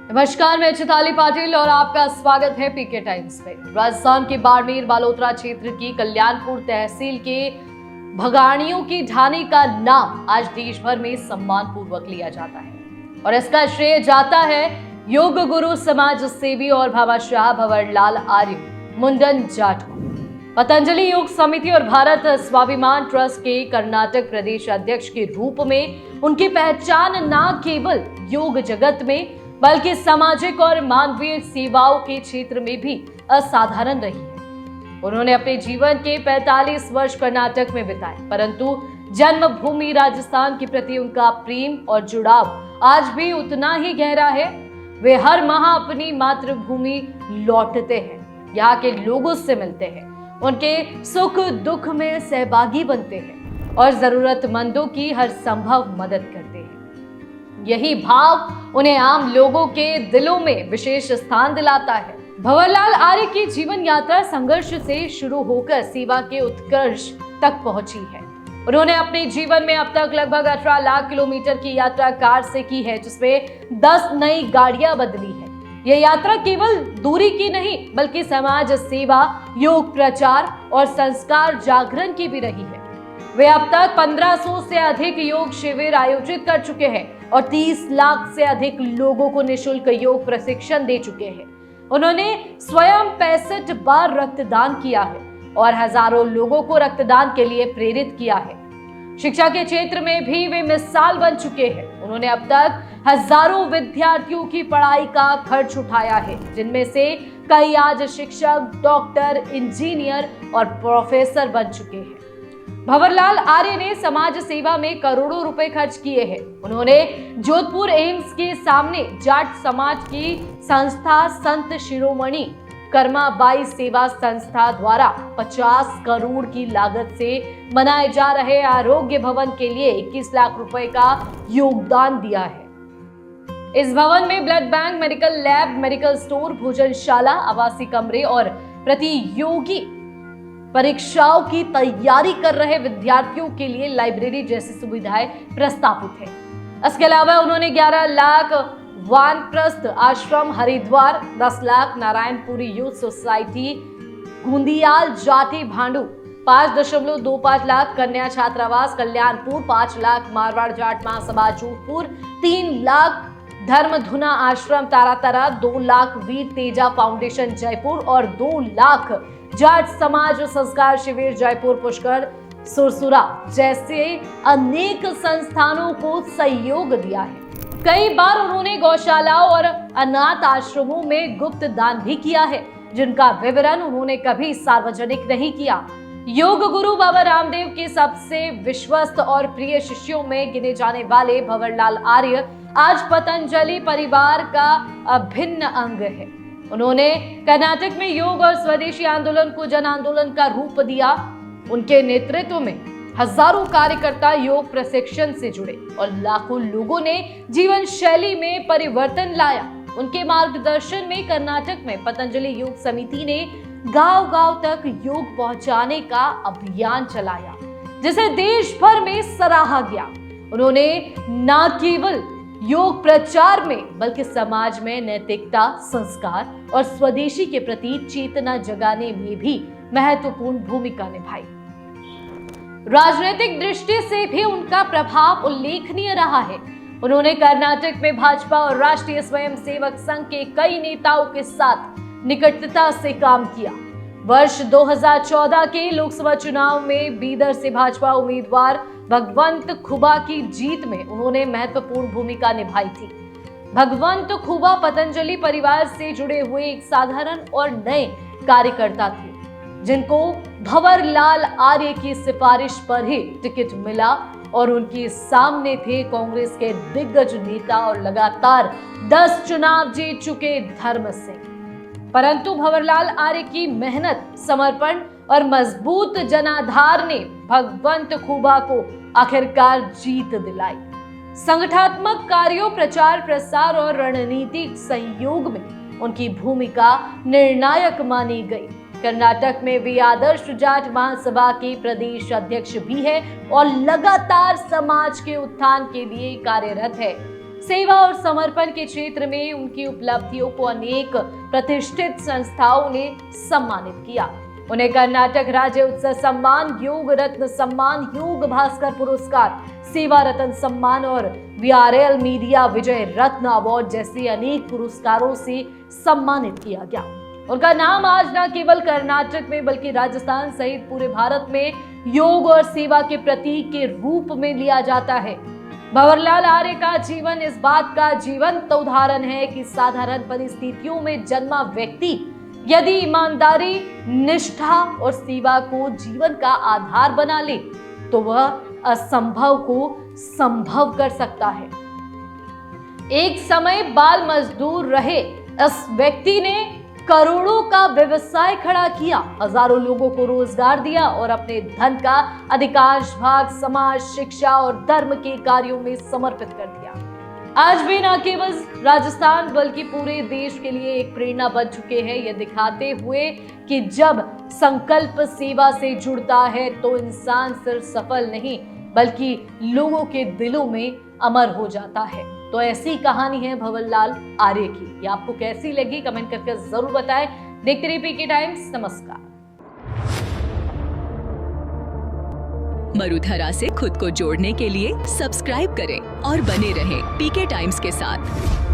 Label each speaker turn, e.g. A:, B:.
A: नमस्कार, मैं चिताली पाटिल और आपका स्वागत है पीके टाइम्स में। राजस्थान के बाड़मेर बालोतरा क्षेत्र की कल्याणपुर तहसील के भगाड़ियों की ढाणी का नाम आज देश भर में सम्मान पूर्वक लिया जाता है और इसका श्रेय जाता है योग गुरु, समाज सेवी और भामाशाह भंवरलाल आर्य मुंडन जाट को। पतंजलि योग समिति और भारत स्वाभिमान ट्रस्ट के कर्नाटक प्रदेश अध्यक्ष के रूप में उनकी पहचान न केवल योग जगत में बल्कि सामाजिक और मानवीय सेवाओं के क्षेत्र में भी असाधारण रही है। उन्होंने अपने जीवन के 45 वर्ष कर्नाटक में बिताए, परंतु जन्मभूमि राजस्थान के प्रति उनका प्रेम और जुड़ाव आज भी उतना ही गहरा है। वे हर माह अपनी मातृभूमि लौटते हैं, यहाँ के लोगों से मिलते हैं, उनके सुख दुख में सहभागी बनते हैं और जरूरतमंदों की हर संभव मदद करते हैं। यही भाव उन्हें आम लोगों के दिलों में विशेष स्थान दिलाता है। भंवरलाल आर्य की जीवन यात्रा संघर्ष से शुरू होकर सेवा के उत्कर्ष तक पहुंची है। उन्होंने अपने जीवन में अब तक लगभग 18 लाख किलोमीटर की यात्रा कार से की है, जिसमें 10 नई गाड़ियां बदली है। यह यात्रा केवल दूरी की नहीं बल्कि समाज सेवा, योग प्रचार और संस्कार जागरण की भी रही है। वे अब तक 1500 से अधिक योग शिविर आयोजित कर चुके हैं और 30 लाख से अधिक लोगों को निःशुल्क योग प्रशिक्षण दे चुके हैं। उन्होंने स्वयं 65 बार रक्तदान किया है और हजारों लोगों को रक्तदान के लिए प्रेरित किया है। शिक्षा के क्षेत्र में भी वे मिसाल बन चुके हैं। उन्होंने अब तक हजारों विद्यार्थियों की पढ़ाई का खर्च उठाया है, जिनमें से कई आज शिक्षक, डॉक्टर, इंजीनियर और प्रोफेसर बन चुके हैं। भंवरलाल आर्य ने समाज सेवा में करोड़ों रुपए खर्च किए हैं। उन्होंने जोधपुर एम्स के सामने जाट समाज की संस्था संत शिरोमणि कर्माबाई सेवा संस्था द्वारा 50 करोड़ की लागत से बनाए जा रहे आरोग्य भवन के लिए 21 लाख रुपए का योगदान दिया है। इस भवन में blood bank, medical lab, medical store, भोजनशाला, आवासीय कमरे और प्रतियोगी परीक्षाओं की तैयारी कर रहे विद्यार्थियों के लिए लाइब्रेरी जैसी सुविधाएं प्रस्तावित है। इसके अलावा उन्होंने 11 लाख वानप्रस्थ आश्रम हरिद्वार, 10 लाख नारायणपुरी यूथ सोसाइटी गुंदियाल जाति भांडू, 5.25 लाख कन्या छात्रावास कल्याणपुर, 5 लाख मारवाड़ जाट महासभा जोधपुर, 3 लाख धर्मधुना आश्रम तारातरा, 2 लाख वीर तेजा फाउंडेशन जयपुर और 2 लाख जाट समाज संस्कार शिविर जयपुर पुष्कर सुरसुरा जैसे अनेक संस्थानों को सहयोग दिया है। कई बार उन्होंने गौशालाओं और अनाथ आश्रमों में गुप्त दान भी किया है, जिनका विवरण उन्होंने कभी सार्वजनिक नहीं किया। योग गुरु बाबा रामदेव के सबसे विश्वस्त और प्रिय शिष्यों में गिने जाने वाले भंवरलाल आर्य आज पतंजलि परिवार का अभिन्न अंग है। उन्होंने कर्नाटक में योग और स्वदेशी आंदोलन को जन आंदोलन का रूप दिया। उनके नेतृत्व में हजारों कार्यकर्ता योग प्रशिक्षण से जुड़े और लाखों लोगों ने जीवन शैली में परिवर्तन लाया। उनके मार्गदर्शन में कर्नाटक में पतंजलि योग समिति ने गांव-गांव तक योग पहुंचाने का अभियान चलाया, जिसे देश भर में सराहा गया। उन्होंने न केवल योग प्रचार में बल्कि समाज में नैतिकता, संस्कार और स्वदेशी के प्रति चेतना जगाने में भी महत्वपूर्ण भूमिका निभाई। राजनीतिक दृष्टि से भी उनका प्रभाव उल्लेखनीय रहा है। उन्होंने कर्नाटक में भाजपा और राष्ट्रीय स्वयंसेवक संघ के कई नेताओं के साथ निकटता से काम किया। वर्ष 2014 के लोकसभा चुनाव में बीदर से भाजपा उम्मीदवार भगवंत खुबा की जीत में उन्होंने महत्वपूर्ण भूमिका निभाई थी। भगवंत खुबा पतंजलि परिवार से जुड़े हुए एक साधारण और नए कार्यकर्ता थे, जिनको भंवरलाल आर्य की सिफारिश पर ही टिकट मिला और उनके सामने थे कांग्रेस के दिग्गज नेता और लगातार 10 चुनाव जीत चुके धर्म सिंह। परंतु भंवरलाल आर्य की मेहनत, समर्पण और मजबूत जनाधार ने भगवंत खुबा को आखिरकार जीत दिलाई। संगठनात्मक कार्यों, प्रचार प्रसार और रणनीतिक सहयोग में उनकी भूमिका निर्णायक मानी गई। कर्नाटक में वे आदर्श जाट महासभा के प्रदेश अध्यक्ष भी है और लगातार समाज के उत्थान के लिए कार्यरत है। सेवा और समर्पण के क्षेत्र में उनकी उपलब्धियों को अनेक प्रतिष्ठित संस्थाओं ने सम्मानित किया। उन्हें कर्नाटक राज्य उत्सव सम्मान, योग रत्न सम्मान, योग भास्कर पुरस्कार, सेवा रत्न सम्मान और VRL मीडिया विजय रत्न अवार्ड जैसे अनेक पुरस्कारों से सम्मानित किया गया। उनका नाम आज न केवल कर्नाटक में बल्कि राजस्थान सहित पूरे भारत में योग और सेवा के प्रतीक के रूप में लिया जाता है। भंवरलाल आर्य का जीवन इस बात का जीवंत उदाहरण है कि साधारण परिस्थितियों में जन्मा व्यक्ति यदि ईमानदारी, निष्ठा और सेवा को जीवन का आधार बना ले तो वह असंभव को संभव कर सकता है। एक समय बाल मजदूर रहे इस व्यक्ति ने करोड़ों का व्यवसाय खड़ा किया, हजारों लोगों को रोजगार दिया और अपने धन का अधिकांश भाग समाज, शिक्षा और धर्म के कार्यों में समर्पित कर दिया। आज भी न केवल राजस्थान बल्कि पूरे देश के लिए एक प्रेरणा बन चुके हैं, ये दिखाते हुए कि जब संकल्प सेवा से जुड़ता है तो इंसान सिर्फ सफल नहीं बल्कि लोगों के दिलों में अमर हो जाता है। तो ऐसी कहानी है भंवरलाल आर्य की। ये आपको कैसी लगी कमेंट करके जरूर बताएं। देखते रहिए पीके टाइम्स। नमस्कार।
B: मरुधरा से खुद को जोड़ने के लिए सब्सक्राइब करें और बने रहें पीके टाइम्स के साथ।